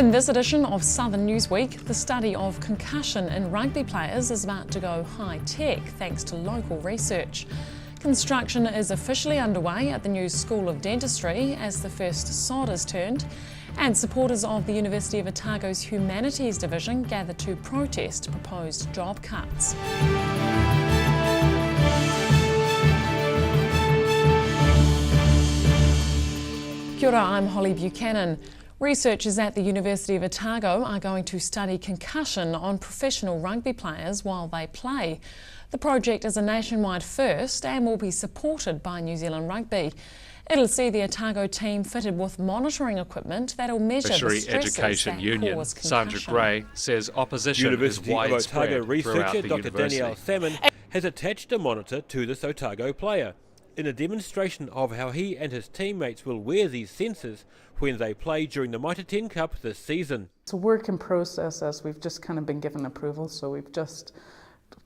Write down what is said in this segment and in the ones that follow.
In this edition of Southern Newsweek, the study of concussion in rugby players is about to go high-tech thanks to local research. Construction is officially underway at the new School of Dentistry as the first sod is turned, and supporters of the University of Otago's Humanities Division gather to protest proposed job cuts. Kia ora, I'm Holly Buchanan. Researchers at the University of Otago are going to study concussion on professional rugby players while they play. The project is a nationwide first and will be supported by New Zealand Rugby. It'll see the Otago team fitted with monitoring equipment that'll measure the stresses Education that Union cause Sandra concussion. Gray says opposition University is of widespread Otago researcher throughout the Dr. Danielle university. Salmon has attached a monitor to this Otago player in a demonstration of how he and his teammates will wear these sensors when they play during the Mitre 10 Cup this season. It's a work in process as we've just kind of been given approval, so we've just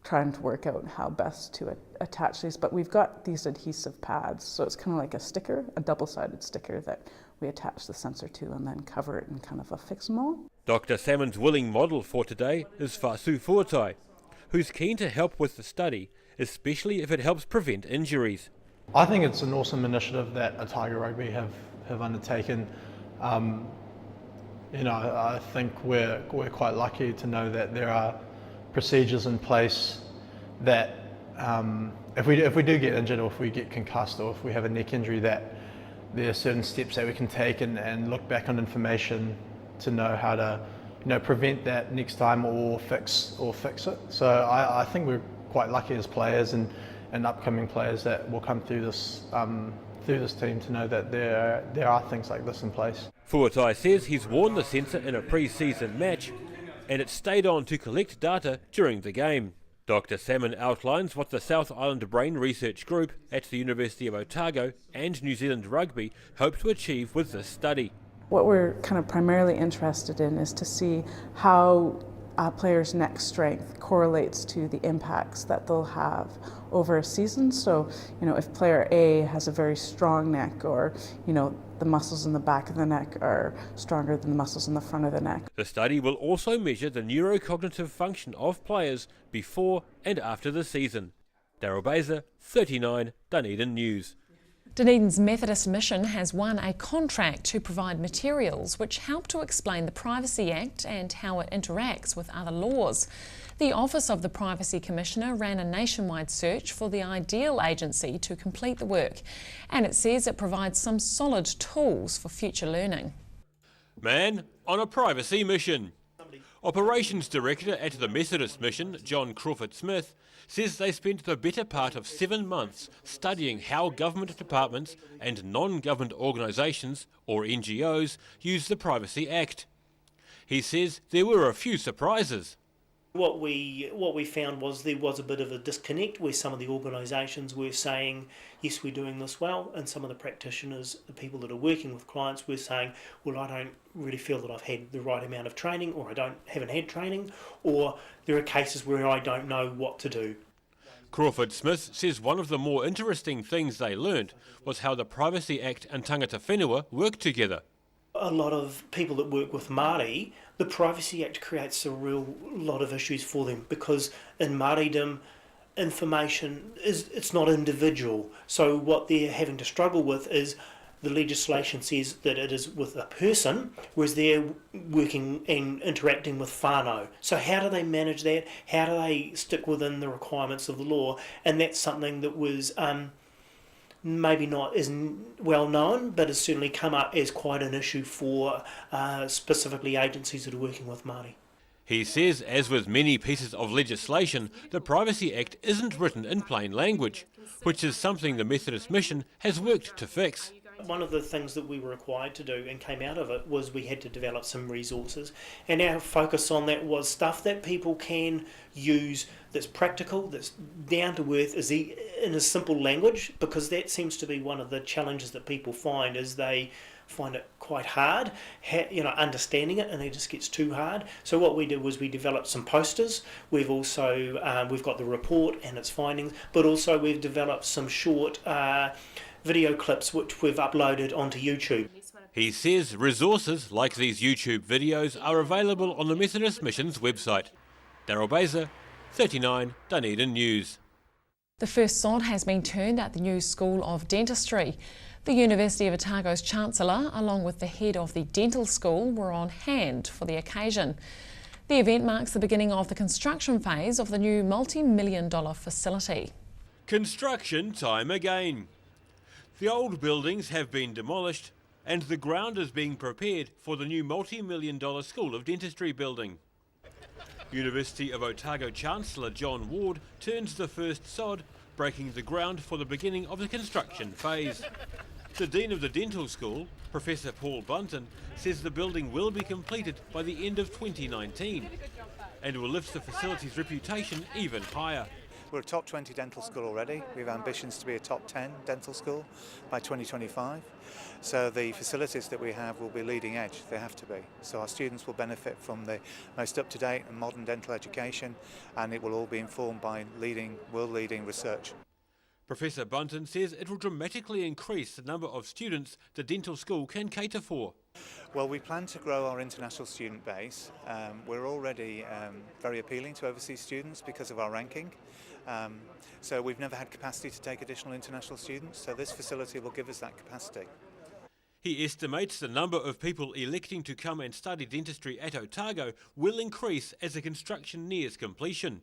trying to work out how best to attach these. But we've got these adhesive pads, so it's kind of like a sticker, a double-sided sticker that we attach the sensor to and then cover it in kind of a fix mold. Dr. Salmon's willing model for today is Fasu Fuatai, who's keen to help with the study, especially if it helps prevent injuries. I think it's an awesome initiative that Otago Rugby have undertaken. I think we're quite lucky to know that there are procedures in place that if we do get injured or if we get concussed or if we have a neck injury, that there are certain steps that we can take and look back on information to know how to prevent that next time or fix it. So I think we're quite lucky as players and upcoming players that will come through this team to know that there are things like this in place. Fuatai says he's worn the sensor in a pre-season match and it stayed on to collect data during the game. Dr. Salmon outlines what the South Island Brain Research Group at the University of Otago and New Zealand Rugby hope to achieve with this study. What we're kind of primarily interested in is to see how a player's neck strength correlates to the impacts that they'll have over a season. So, if player A has a very strong neck or, the muscles in the back of the neck are stronger than the muscles in the front of the neck. The study will also measure the neurocognitive function of players before and after the season. Daryl Baser, 39, Dunedin News. Dunedin's Methodist Mission has won a contract to provide materials which help to explain the Privacy Act and how it interacts with other laws. The Office of the Privacy Commissioner ran a nationwide search for the ideal agency to complete the work, and it says it provides some solid tools for future learning. Man on a privacy mission. Operations Director at the Methodist Mission, John Crawford-Smith, says they spent the better part of 7 months studying how government departments and non-government organisations, or NGOs, use the Privacy Act. He says there were a few surprises. What we found was there was a bit of a disconnect where some of the organisations were saying, yes, we're doing this well, and some of the practitioners, the people that are working with clients, were saying, well, I don't really feel that I've had the right amount of training, or I haven't had training, or there are cases where I don't know what to do. Crawford-Smith says one of the more interesting things they learnt was how the Privacy Act and tangata whenua work together. A lot of people that work with Māori, the Privacy Act creates a real lot of issues for them because in Māoridom, information it's not individual. So what they're having to struggle with is the legislation says that it is with a person, whereas they're working and interacting with whānau. So how do they manage that? How do they stick within the requirements of the law? And that's something that was maybe not as well known, but has certainly come up as quite an issue for specifically agencies that are working with Māori. He says, as with many pieces of legislation, the Privacy Act isn't written in plain language, which is something the Methodist Mission has worked to fix. One of the things that we were required to do and came out of it was we had to develop some resources, and our focus on that was stuff that people can use that's practical, that's down to earth, is in a simple language, because that seems to be one of the challenges that people find is they find it quite hard, understanding it, and it just gets too hard. So what we did was we developed some posters. We've also we've got the report and its findings, but also we've developed some short video clips which we've uploaded onto YouTube. He says resources like these YouTube videos are available on the Methodist Mission's website. Daryl Baser, 39 Dunedin News. The first sod has been turned at the new School of Dentistry. The University of Otago's Chancellor, along with the head of the dental school, were on hand for the occasion. The event marks the beginning of the construction phase of the new multi-million-dollar facility. Construction time again. The old buildings have been demolished and the ground is being prepared for the new multi-million-dollar School of Dentistry building. University of Otago Chancellor John Ward turns the first sod, breaking the ground for the beginning of the construction phase. The Dean of the Dental School, Professor Paul Bunton, says the building will be completed by the end of 2019 and will lift the facility's reputation even higher. We're a top 20 dental school already. We have ambitions to be a top 10 dental school by 2025. So the facilities that we have will be leading edge, they have to be. So our students will benefit from the most up-to-date and modern dental education, and it will all be informed by world-leading research. Professor Bunton says it will dramatically increase the number of students the dental school can cater for. Well, we plan to grow our international student base. We're already very appealing to overseas students because of our ranking. So we've never had capacity to take additional international students, so this facility will give us that capacity. He estimates the number of people electing to come and study dentistry at Otago will increase as the construction nears completion.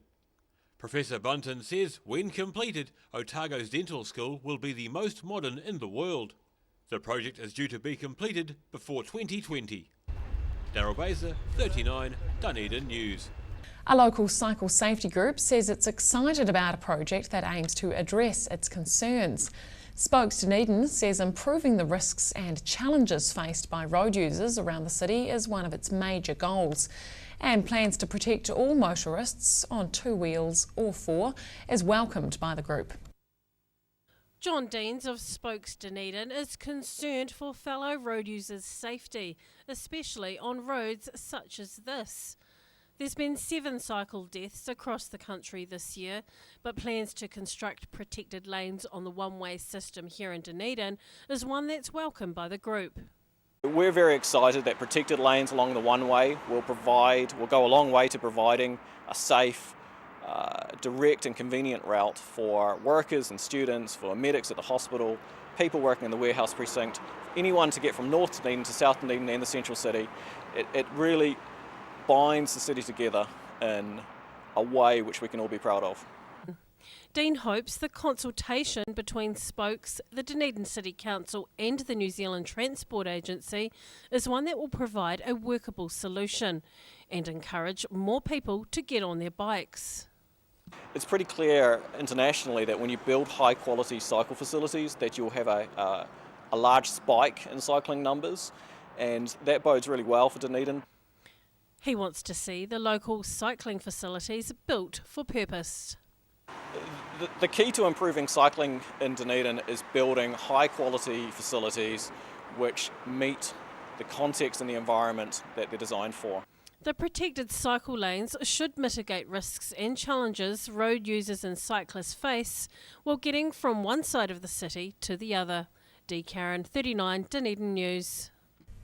Professor Bunton says when completed, Otago's dental school will be the most modern in the world. The project is due to be completed before 2020. Daryl Baser, 39 Dunedin News. A local cycle safety group says it's excited about a project that aims to address its concerns. Spokes Dunedin says improving the risks and challenges faced by road users around the city is one of its major goals, and plans to protect all motorists on two wheels or four is welcomed by the group. John Deans of Spokes Dunedin is concerned for fellow road users' safety, especially on roads such as this. There's been 7 cycle deaths across the country this year, but plans to construct protected lanes on the one-way system here in Dunedin is one that's welcomed by the group. We're very excited that protected lanes along the one-way will go a long way to providing a safe, direct and convenient route for workers and students, for medics at the hospital, people working in the warehouse precinct, anyone to get from North Dunedin to South Dunedin and the central city. It really binds the city together in a way which we can all be proud of. Dean hopes the consultation between Spokes, the Dunedin City Council and the New Zealand Transport Agency is one that will provide a workable solution and encourage more people to get on their bikes. It's pretty clear internationally that when you build high quality cycle facilities that you'll have a large spike in cycling numbers, and that bodes really well for Dunedin. He wants to see the local cycling facilities built for purpose. The key to improving cycling in Dunedin is building high quality facilities which meet the context and the environment that they're designed for. The protected cycle lanes should mitigate risks and challenges road users and cyclists face while getting from one side of the city to the other. D. Karen, 39 Dunedin News.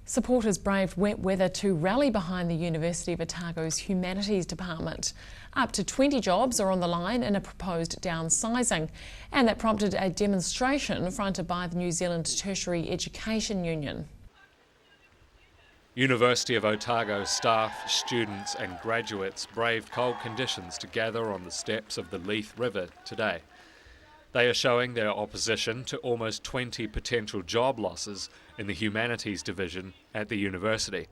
Supporters braved wet weather to rally behind the University of Otago's Humanities Department. Up to 20 jobs are on the line in a proposed downsizing, and that prompted a demonstration fronted by the New Zealand Tertiary Education Union. University of Otago staff, students and graduates braved cold conditions to gather on the steps of the Leith River today. They are showing their opposition to almost 20 potential job losses in the Humanities Division at the university.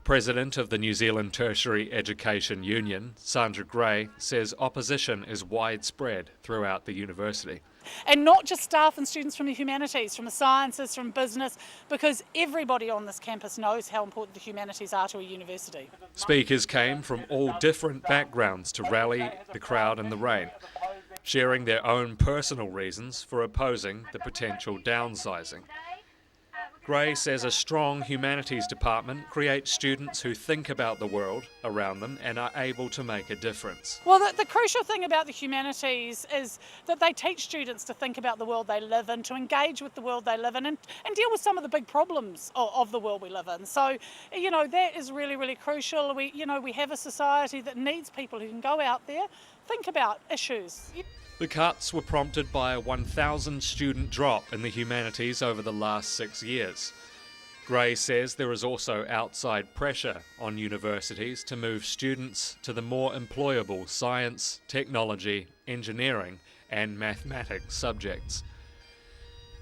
President of the New Zealand Tertiary Education Union, Sandra Gray, says opposition is widespread throughout the university. And not just staff and students from the humanities, from the sciences, from business, because everybody on this campus knows how important the humanities are to a university. Speakers came from all different backgrounds to rally the crowd in the rain, sharing their own personal reasons for opposing the potential downsizing. Gray says a strong humanities department creates students who think about the world around them and are able to make a difference. Well, the crucial thing about the humanities is that they teach students to think about the world they live in, to engage with the world they live in, and deal with some of the big problems of the world we live in. So, you know, that is really, really crucial. We have a society that needs people who can go out there, think about issues. The cuts were prompted by a 1,000 student drop in the humanities over the last 6 years. Gray says there is also outside pressure on universities to move students to the more employable science, technology, engineering and mathematics subjects.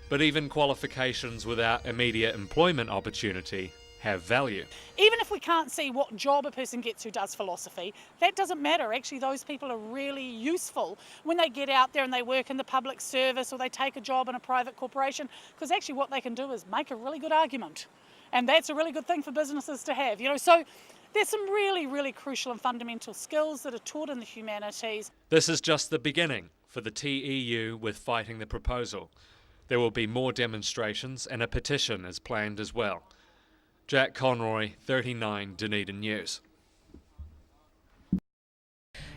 But even qualifications without immediate employment opportunity have value. Even if we can't see what job a person gets who does philosophy, that doesn't matter. Actually, those people are really useful when they get out there and they work in the public service or they take a job in a private corporation, because actually what they can do is make a really good argument. And that's a really good thing for businesses to have. So there's some really, really crucial and fundamental skills that are taught in the humanities. This is just the beginning for the TEU with fighting the proposal. There will be more demonstrations and a petition is planned as well. Jack Conroy, 39 Dunedin News.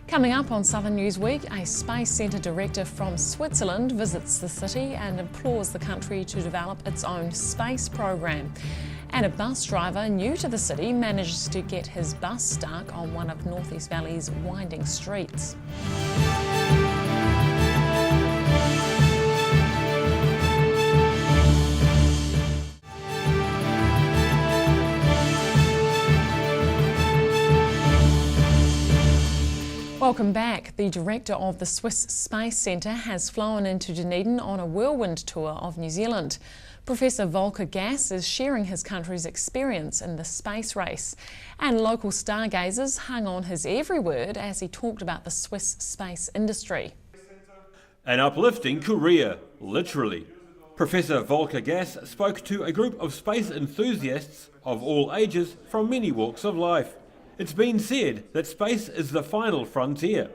Coming up on Southern Newsweek, a Space Centre director from Switzerland visits the city and implores the country to develop its own space program. And a bus driver new to the city manages to get his bus stuck on one of North East Valley's winding streets. Welcome back. The director of the Swiss Space Centre has flown into Dunedin on a whirlwind tour of New Zealand. Professor Volker Gass is sharing his country's experience in the space race, and local stargazers hung on his every word as he talked about the Swiss space industry. An uplifting career, literally. Professor Volker Gass spoke to a group of space enthusiasts of all ages from many walks of life. It's been said that space is the final frontier.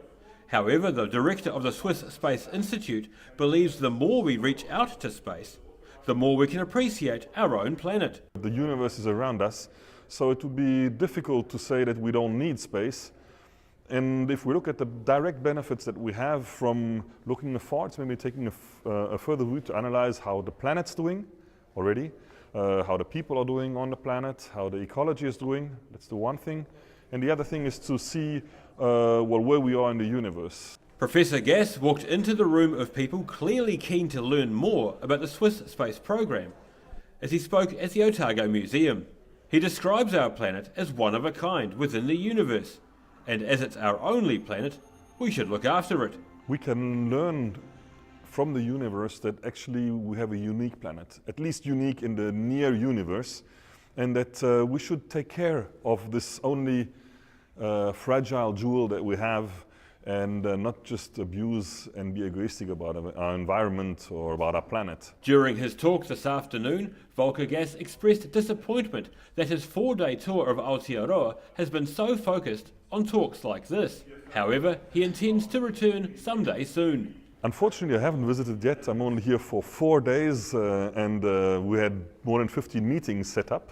However, the director of the Swiss Space Institute believes the more we reach out to space, the more we can appreciate our own planet. The universe is around us, so it would be difficult to say that we don't need space. And if we look at the direct benefits that we have from looking afar, it's maybe taking a further route to analyze how the planet's doing already, how the people are doing on the planet, how the ecology is doing. That's the one thing. And the other thing is to see where we are in the universe. Professor Gass walked into the room of people clearly keen to learn more about the Swiss space program as he spoke at the Otago Museum. He describes our planet as one of a kind within the universe, and as it's our only planet, we should look after it. We can learn from the universe that actually we have a unique planet, at least unique in the near universe, and that we should take care of this only fragile jewel that we have, and not just abuse and be egoistic about our environment or about our planet. During his talk this afternoon, Volker Gass expressed disappointment that his 4-day tour of Aotearoa has been so focused on talks like this. However, he intends to return someday soon. Unfortunately, I haven't visited yet. I'm only here for 4 days, and we had more than 15 meetings set up.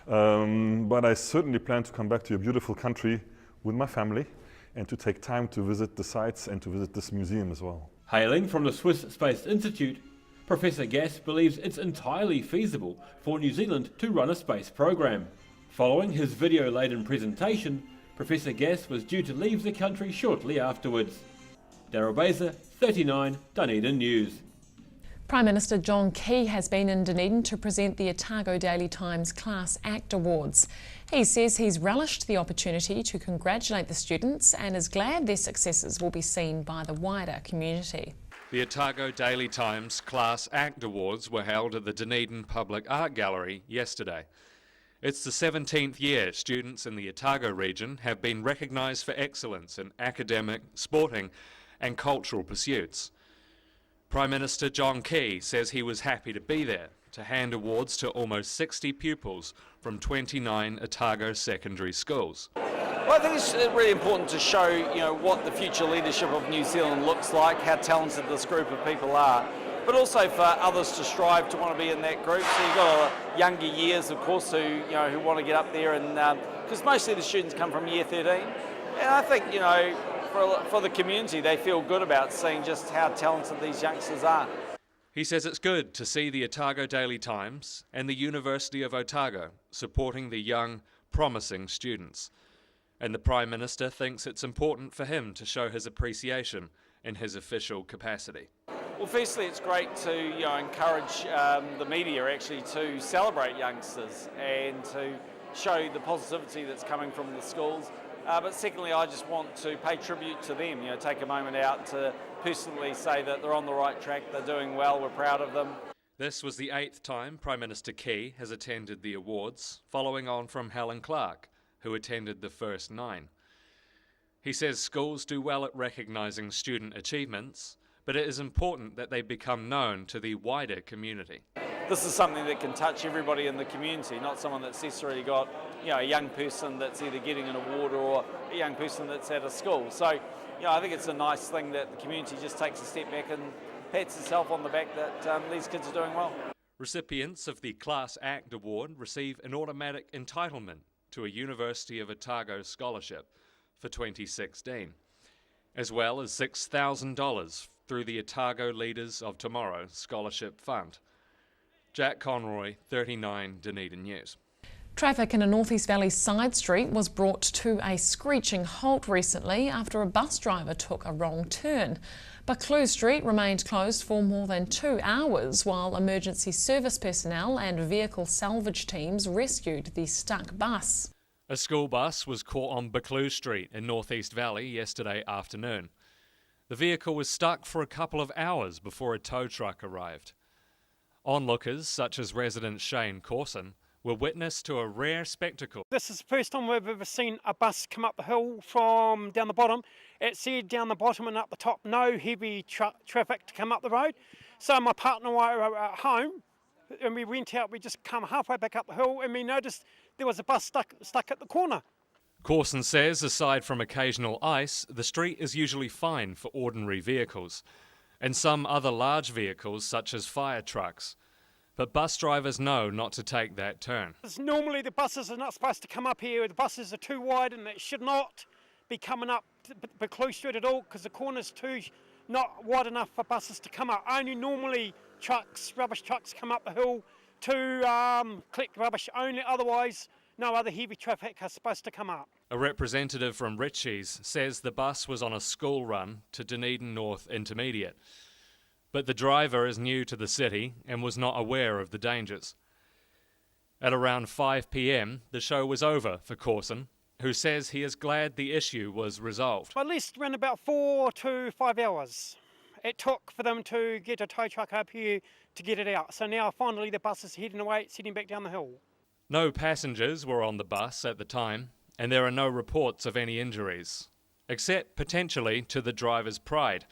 But I certainly plan to come back to your beautiful country with my family and to take time to visit the sites and to visit this museum as well. Hailing from the Swiss Space Institute, Professor Gass believes it's entirely feasible for New Zealand to run a space program. Following his video-laden presentation, Professor Gass was due to leave the country shortly afterwards. Daryl Baser, 39 Dunedin News. Prime Minister John Key has been in Dunedin to present the Otago Daily Times Class Act Awards. He says he's relished the opportunity to congratulate the students and is glad their successes will be seen by the wider community. The Otago Daily Times Class Act Awards were held at the Dunedin Public Art Gallery yesterday. It's the 17th year students in the Otago region have been recognised for excellence in academic, sporting and cultural pursuits. Prime Minister John Key says he was happy to be there to hand awards to almost 60 pupils from 29 Otago secondary schools. Well, I think it's really important to show, what the future leadership of New Zealand looks like, how talented this group of people are. but also for others to strive to want to be in that group. So you've got younger years, of course, who want to get up there, and because mostly the students come from year 13, and I think for the community they feel good about seeing just how talented these youngsters are. He says it's good to see the Otago Daily Times and the University of Otago supporting the young, promising students. And the Prime Minister thinks it's important for him to show his appreciation in his official capacity. Well, firstly, it's great to encourage the media actually to celebrate youngsters and to show the positivity that's coming from the schools. But secondly, I just want to pay tribute to them, take a moment out to personally say that they're on the right track, they're doing well, we're proud of them. This was the 8th time Prime Minister Key has attended the awards, following on from Helen Clark, who attended the first 9. He says schools do well at recognising student achievements, but it is important that they become known to the wider community. This is something that can touch everybody in the community, not someone that's necessarily got a young person that's either getting an award or a young person that's at a school. So I think it's a nice thing that the community just takes a step back and pats itself on the back that these kids are doing well. Recipients of the Class Act Award receive an automatic entitlement to a University of Otago scholarship for 2016, as well as $6,000 through the Otago Leaders of Tomorrow Scholarship Fund. Jack Conroy, 39 Dunedin News. Traffic in a North East Valley side street was brought to a screeching halt recently after a bus driver took a wrong turn. Buccleuch Street remained closed for more than 2 hours while emergency service personnel and vehicle salvage teams rescued the stuck bus. A school bus was caught on Buccleuch Street in North East Valley yesterday afternoon. The vehicle was stuck for a couple of hours before a tow truck arrived. Onlookers, such as resident Shane Corson, were witness to a rare spectacle. This is the first time we've ever seen a bus come up the hill from down the bottom. It said down the bottom and up the top, no heavy traffic to come up the road. So my partner and I were at home, and we went out, we just come halfway back up the hill, and we noticed there was a bus stuck at the corner. Corson says, aside from occasional ice, the street is usually fine for ordinary vehicles, and some other large vehicles such as fire trucks. But bus drivers know not to take that turn. Normally the buses are not supposed to come up here. The buses are too wide and they should not be coming up Buccleuch Street at all because the corner's not wide enough for buses to come up. Only normally rubbish trucks come up the hill to collect rubbish only. Otherwise, no other heavy traffic is supposed to come up. A representative from Ritchie's says the bus was on a school run to Dunedin North Intermediate. But the driver is new to the city and was not aware of the dangers. At around 5 p.m, the show was over for Corson, who says he is glad the issue was resolved. At least around about 4 to 5 hours it took for them to get a tow truck up here to get it out. So now finally the bus is heading away, it's heading back down the hill. No passengers were on the bus at the time, and there are no reports of any injuries, except potentially to the driver's pride,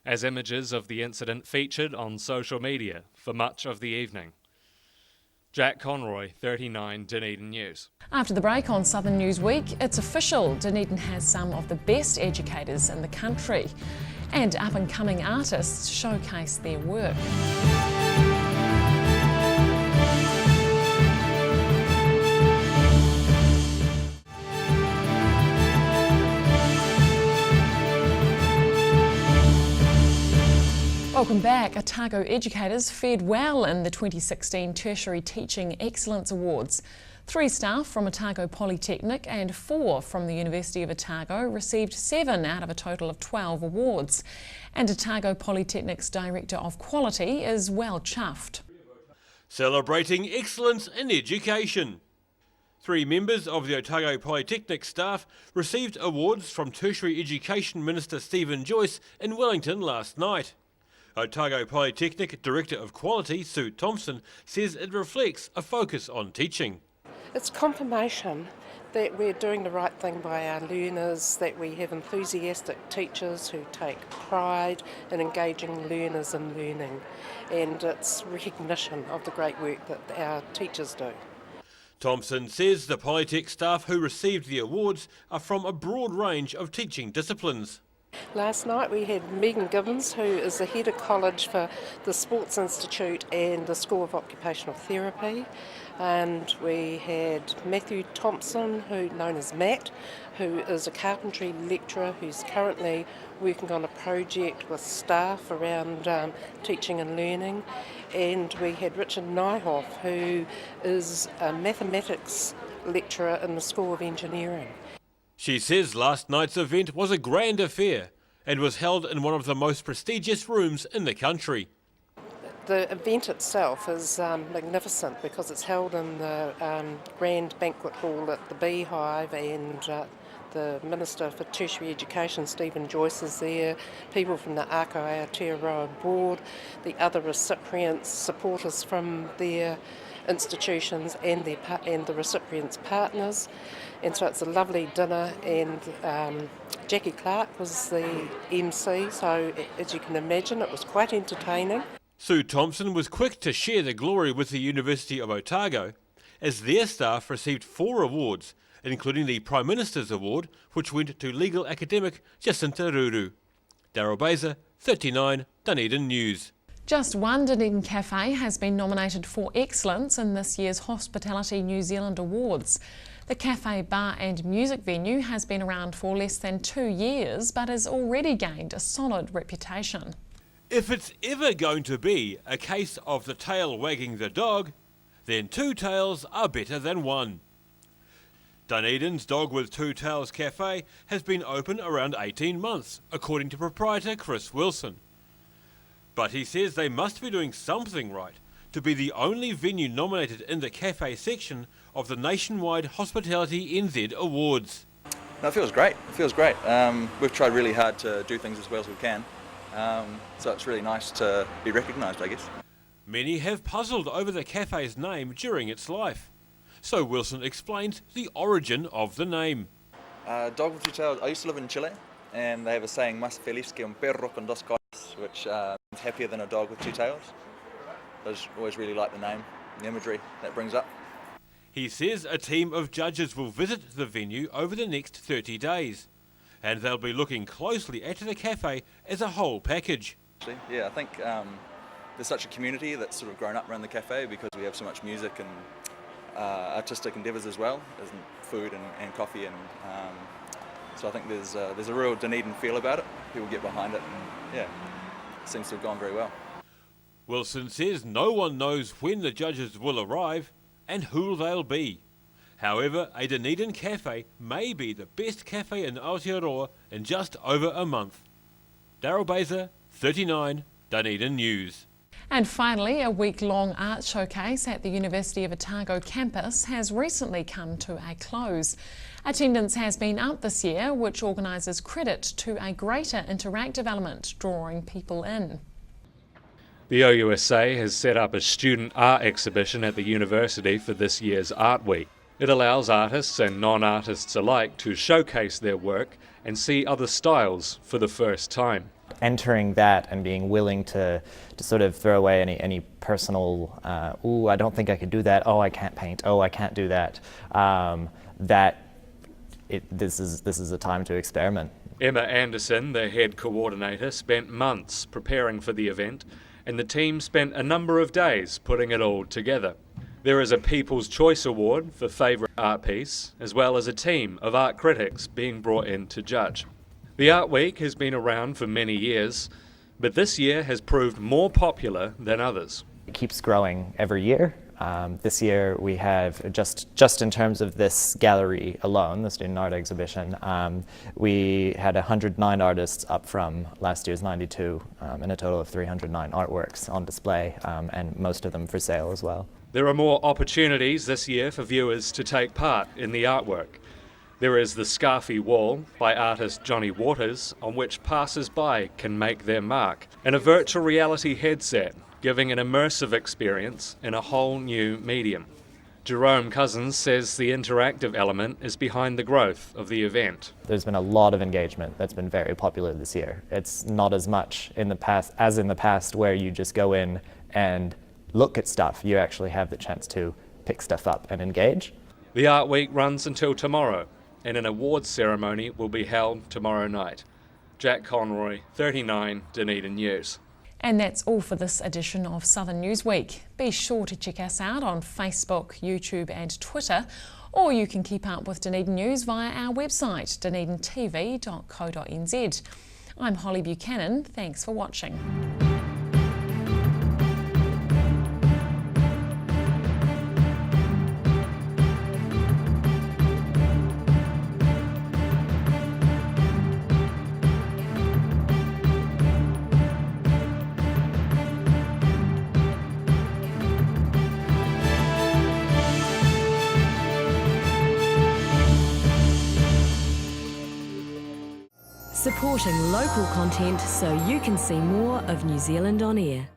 as images of the incident featured on social media for much of the evening. Jack Conroy, 39 Dunedin News. After the break on Southern Newsweek, it's official. Dunedin has some of the best educators in the country, and up-and-coming artists showcase their work. Welcome back. Otago educators fared well in the 2016 Tertiary Teaching Excellence Awards. 3 staff from Otago Polytechnic and 4 from the University of Otago received 7 out of a total of 12 awards. And Otago Polytechnic's Director of Quality is well chuffed. Celebrating excellence in education. 3 members of the Otago Polytechnic staff received awards from Tertiary Education Minister Stephen Joyce in Wellington last night. Otago Polytechnic Director of Quality, Sue Thompson, says it reflects a focus on teaching. It's confirmation that we're doing the right thing by our learners, that we have enthusiastic teachers who take pride in engaging learners in learning, and it's recognition of the great work that our teachers do. Thompson says the Polytech staff who received the awards are from a broad range of teaching disciplines. Last night we had Megan Gibbons, who is the head of college for the Sports Institute and the School of Occupational Therapy. And we had Matthew Thompson, who known as Matt, who is a carpentry lecturer who's currently working on a project with staff around teaching and learning. And we had Richard Nyhoff, who is a mathematics lecturer in the School of Engineering. She says last night's event was a grand affair and was held in one of the most prestigious rooms in the country. The event itself is magnificent because it's held in the Grand Banquet Hall at the Beehive, and the Minister for Tertiary Education, Stephen Joyce, is there, people from the Ako Aotearoa Board, the other recipients, supporters from their institutions and the recipients' partners. And so it's a lovely dinner, and Jackie Clark was the MC, so as you can imagine it was quite entertaining. Sue Thompson was quick to share the glory with the University of Otago, as their staff received 4 awards, including the Prime Minister's Award, which went to legal academic Jacinta Ruru. Daryl Baser, 39, Dunedin News. Just one Dunedin cafe has been nominated for excellence in this year's Hospitality New Zealand Awards. The cafe, bar and music venue has been around for less than 2 years, but has already gained a solid reputation. If it's ever going to be a case of the tail wagging the dog, then 2 tails are better than 1. Dunedin's Dog with 2 Tails Cafe has been open around 18 months, according to proprietor Chris Wilson. But he says they must be doing something right to be the only venue nominated in the cafe section of the nationwide Hospitality NZ Awards. No, it feels great. It feels great. We've tried really hard to do things as well as we can. So it's really nice to be recognised, I guess. Many have puzzled over the cafe's name during its life. So Wilson explains the origin of the name. Dog with 2 tails. I used to live in Chile, and they have a saying, más feliz que un perro con 2 colas, which means happier than a dog with 2 tails. I just always really like the name, the imagery that brings up. He says a team of judges will visit the venue over the next 30 days, and they'll be looking closely at the cafe as a whole package. Yeah, I think there's such a community that's sort of grown up around the cafe because we have so much music and artistic endeavours as well, as in food and coffee, and so I think there's a real Dunedin feel about it. People get behind it, and yeah, it seems to have gone very well. Wilson says no one knows when the judges will arrive and who they'll be. However, a Dunedin cafe may be the best cafe in Aotearoa in just over a month. Daryl Baser, 39, Dunedin News. And finally, a week-long art showcase at the University of Otago campus has recently come to a close. Attendance has been up this year, which organises credit to a greater interactive element, drawing people in. The OUSA has set up a student art exhibition at the university for this year's Art Week. It allows artists and non-artists alike to showcase their work and see other styles for the first time. Entering that and being willing to sort of throw away any personal, ooh, I don't think I could do that, oh, I can't paint, oh, I can't do that, this is a time to experiment. Emma Anderson, the head coordinator, spent months preparing for the event, and the team spent a number of days putting it all together. There is a People's Choice Award for favourite art piece, as well as a team of art critics being brought in to judge. The Art Week has been around for many years, but this year has proved more popular than others. It keeps growing every year. This year we have, just in terms of this gallery alone, the student art exhibition, we had 109 artists up from last year's 92, and a total of 309 artworks on display, and most of them for sale as well. There are more opportunities this year for viewers to take part in the artwork. There is the Scarfy Wall by artist Johnny Waters, on which passers-by can make their mark, and a virtual reality headset, giving an immersive experience in a whole new medium. Jerome Cousins says the interactive element is behind the growth of the event. There's been a lot of engagement that's been very popular this year. It's not as much in the past where you just go in and look at stuff. You actually have the chance to pick stuff up and engage. The Art Week runs until tomorrow, and an awards ceremony will be held tomorrow night. Jack Conroy, 39 Dunedin News. And that's all for this edition of Southern Newsweek. Be sure to check us out on Facebook, YouTube and Twitter, or you can keep up with Dunedin News via our website, dunedintv.co.nz. I'm Holly Buchanan, thanks for watching. Supporting local content so you can see more of New Zealand on air.